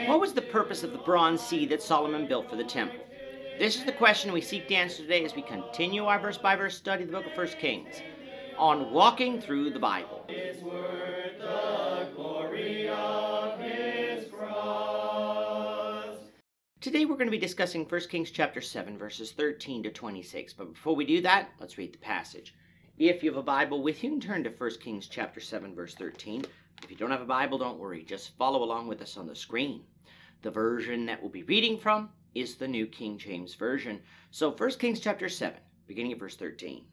What was the purpose of the bronze sea that Solomon built for the temple? This is the question we seek to answer today as we continue our verse-by-verse study of the book of 1 Kings on walking through the Bible. Today we're going to be discussing 1 Kings chapter 7, verses 13 to 26. But before we do that, let's read the passage. If you have a Bible with you, turn to 1 Kings chapter 7, verse 13. If you don't have a Bible, don't worry. Just follow along with us on the screen. The version that we'll be reading from is the New King James Version. So 1 Kings chapter 7, beginning at verse 13.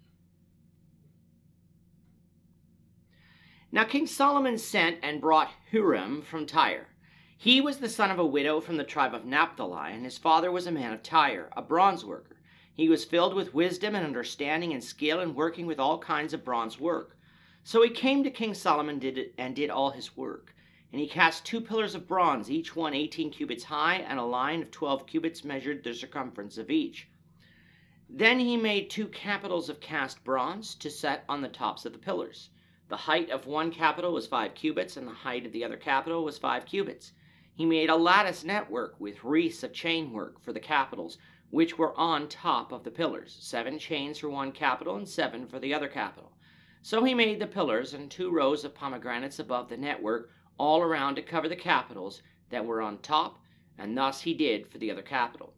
Now King Solomon sent and brought Huram from Tyre. He was the son of a widow from the tribe of Naphtali, and his father was a man of Tyre, a bronze worker. He was filled with wisdom and understanding and skill in working with all kinds of bronze work. So he came to King Solomon and did all his work. And he cast 2 pillars of bronze, each one 18 cubits high, and a line of 12 cubits measured the circumference of each. Then he made 2 capitals of cast bronze to set on the tops of the pillars. The height of one capital was 5 cubits, and the height of the other capital was 5 cubits. He made a lattice network with wreaths of chain work for the capitals, which were on top of the pillars, 7 chains for one capital and 7 for the other capital. So he made the pillars and 2 rows of pomegranates above the network all around to cover the capitals that were on top, and thus he did for the other capital.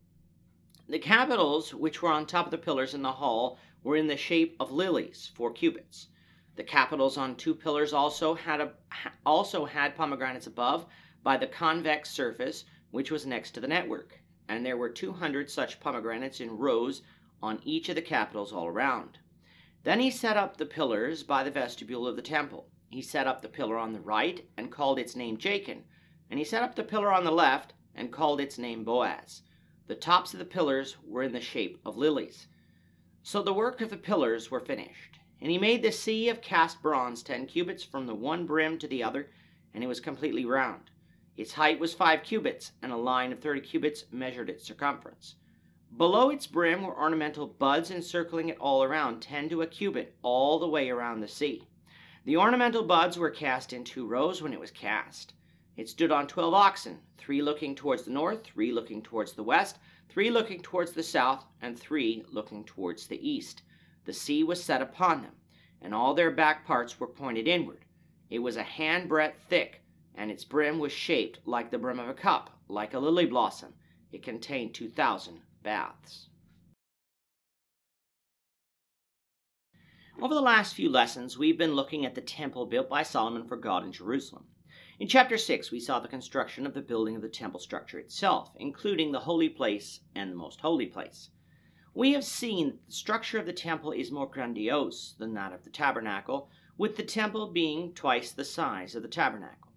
The capitals which were on top of the pillars in the hall were in the shape of lilies, 4 cubits. The capitals on 2 pillars also had pomegranates above, by the convex surface which was next to the network, and there were 200 such pomegranates in rows on each of the capitals all around. Then he set up the pillars by the vestibule of the temple. He set up the pillar on the right and called its name Jachin, and he set up the pillar on the left and called its name Boaz. The tops of the pillars were in the shape of lilies. So the work of the pillars were finished. And he made the sea of cast bronze 10 cubits from the one brim to the other, and it was completely round. Its height was 5 cubits, and a line of 30 cubits measured its circumference. Below its brim were ornamental buds encircling it all around, 10 to a cubit, all the way around the sea. The ornamental buds were cast in 2 rows when it was cast. It stood on 12 oxen, 3 looking towards the north, 3 looking towards the west, 3 looking towards the south, and 3 looking towards the east. The sea was set upon them, and all their back parts were pointed inward. It was a handbreadth thick, and its brim was shaped like the brim of a cup, like a lily blossom. It contained 2,000 baths. Over the last few lessons, we've been looking at the temple built by Solomon for God in Jerusalem. In chapter 6, we saw the construction of the building of the temple structure itself, including the holy place and the most holy place. We have seen that the structure of the temple is more grandiose than that of the tabernacle, with the temple being twice the size of the tabernacle.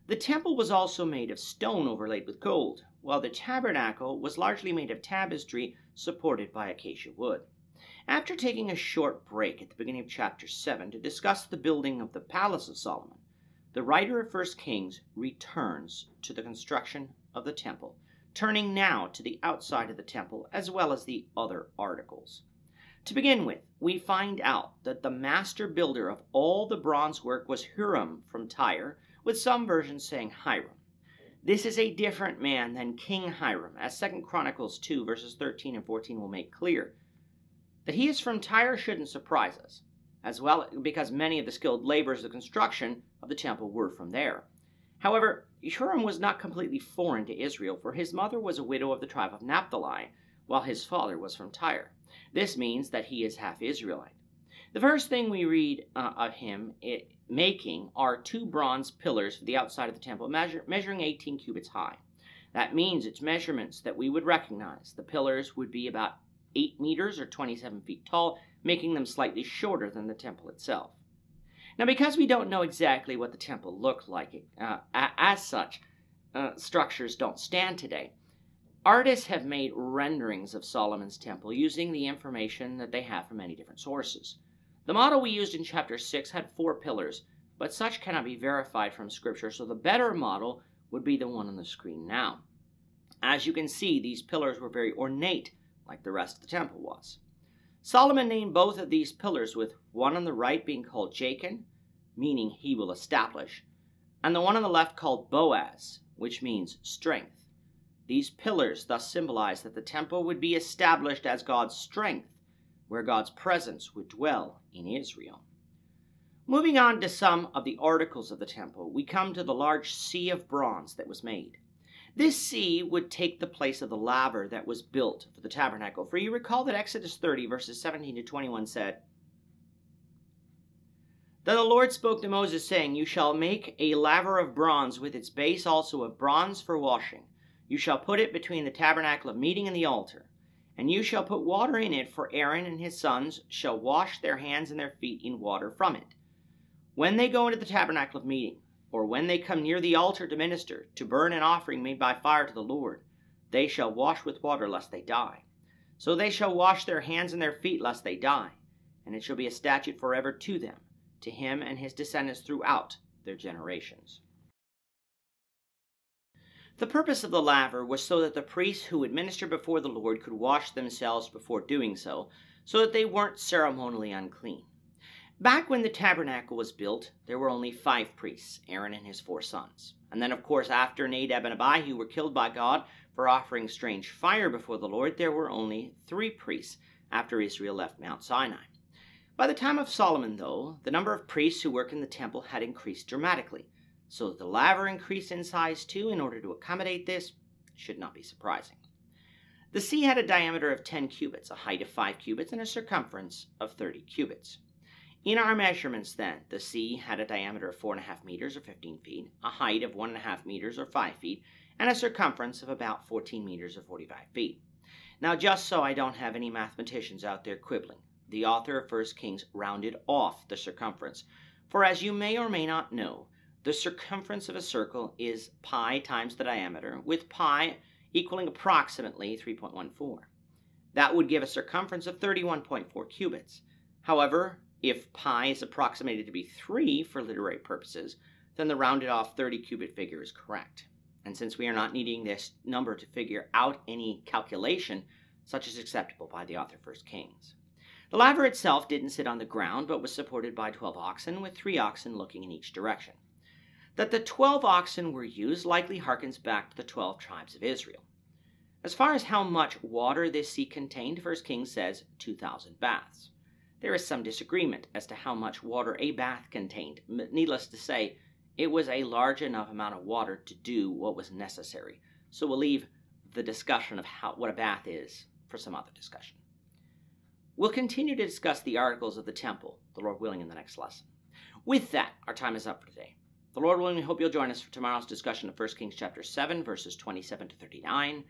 The temple was also made of stone overlaid with gold, while the tabernacle was largely made of tapestry supported by acacia wood. After taking a short break at the beginning of chapter 7 to discuss the building of the palace of Solomon, the writer of 1 Kings returns to the construction of the temple, turning now to the outside of the temple as well as the other articles. To begin with, we find out that the master builder of all the bronze work was Huram from Tyre, with some versions saying Hiram. This is a different man than King Hiram, as 2 Chronicles 2 verses 13 and 14 will make clear. That he is from Tyre shouldn't surprise us, as well because many of the skilled laborers of construction of the temple were from there. However, Huram was not completely foreign to Israel, for his mother was a widow of the tribe of Naphtali, while his father was from Tyre. This means that he is half Israelite. The first thing we read of him making are 2 bronze pillars for the outside of the temple, measuring 18 cubits high. That means its measurements that we would recognize. The pillars would be about 8 meters or 27 feet tall, making them slightly shorter than the temple itself. Now, because we don't know exactly what the temple looked like, as such, structures don't stand today, artists have made renderings of Solomon's temple using the information that they have from many different sources. The model we used in chapter 6 had 4 pillars, but such cannot be verified from Scripture, so the better model would be the one on the screen now. As you can see, these pillars were very ornate, like the rest of the temple was. Solomon named both of these pillars, with one on the right being called Jachin, meaning he will establish, and the one on the left called Boaz, which means strength. These pillars thus symbolize that the temple would be established as God's strength, where God's presence would dwell in Israel. Moving on to some of the articles of the temple, we come to the large sea of bronze that was made. This sea would take the place of the laver that was built for the tabernacle. For you recall that Exodus 30, verses 17 to 21 said, "Then the Lord spoke to Moses, saying, You shall make a laver of bronze with its base also of bronze for washing. You shall put it between the tabernacle of meeting and the altar. And you shall put water in it, for Aaron and his sons shall wash their hands and their feet in water from it. When they go into the tabernacle of meeting, or when they come near the altar to minister, to burn an offering made by fire to the Lord, they shall wash with water lest they die. So they shall wash their hands and their feet lest they die, and it shall be a statute forever to them, to him and his descendants throughout their generations." The purpose of the laver was so that the priests who would minister before the Lord could wash themselves before doing so that they weren't ceremonially unclean. Back when the tabernacle was built, there were only 5 priests, Aaron and his 4 sons. And then, of course, after Nadab and Abihu were killed by God for offering strange fire before the Lord, there were only 3 priests after Israel left Mount Sinai. By the time of Solomon, though, the number of priests who work in the temple had increased dramatically, so that the laver increased in size too in order to accommodate this. Should not be surprising. The sea had a diameter of 10 cubits, a height of 5 cubits, and a circumference of 30 cubits. In our measurements, then, the sea had a diameter of 4.5 meters or 15 feet, a height of 1.5 meters or 5 feet, and a circumference of about 14 meters or 45 feet. Now, just so I don't have any mathematicians out there quibbling, the author of 1 Kings rounded off the circumference, for as you may or may not know, the circumference of a circle is pi times the diameter, with pi equaling approximately 3.14. That would give a circumference of 31.4 cubits. However, if pi is approximated to be 3 for literary purposes, then the rounded off 30 cubit figure is correct. And since we are not needing this number to figure out any calculation, such is acceptable by the author of 1 Kings. The laver itself didn't sit on the ground, but was supported by 12 oxen, with 3 oxen looking in each direction. That the 12 oxen were used likely harkens back to the 12 tribes of Israel. As far as how much water this sea contained, 1 Kings says 2,000 baths. There is some disagreement as to how much water a bath contained, but needless to say, it was a large enough amount of water to do what was necessary. So we'll leave the discussion of what a bath is for some other discussion. We'll continue to discuss the articles of the temple, the Lord willing, in the next lesson. With that, our time is up for today. The Lord willing, we hope you'll join us for tomorrow's discussion of 1 Kings chapter 7, verses 27 to 39,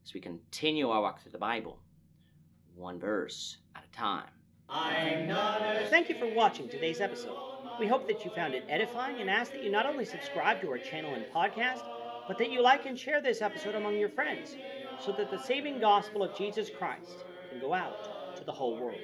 as we continue our walk through the Bible, one verse at a time. Thank you for watching today's episode. We hope that you found it edifying and ask that you not only subscribe to our channel and podcast, but that you like and share this episode among your friends, so that the saving gospel of Jesus Christ can go out to the whole world.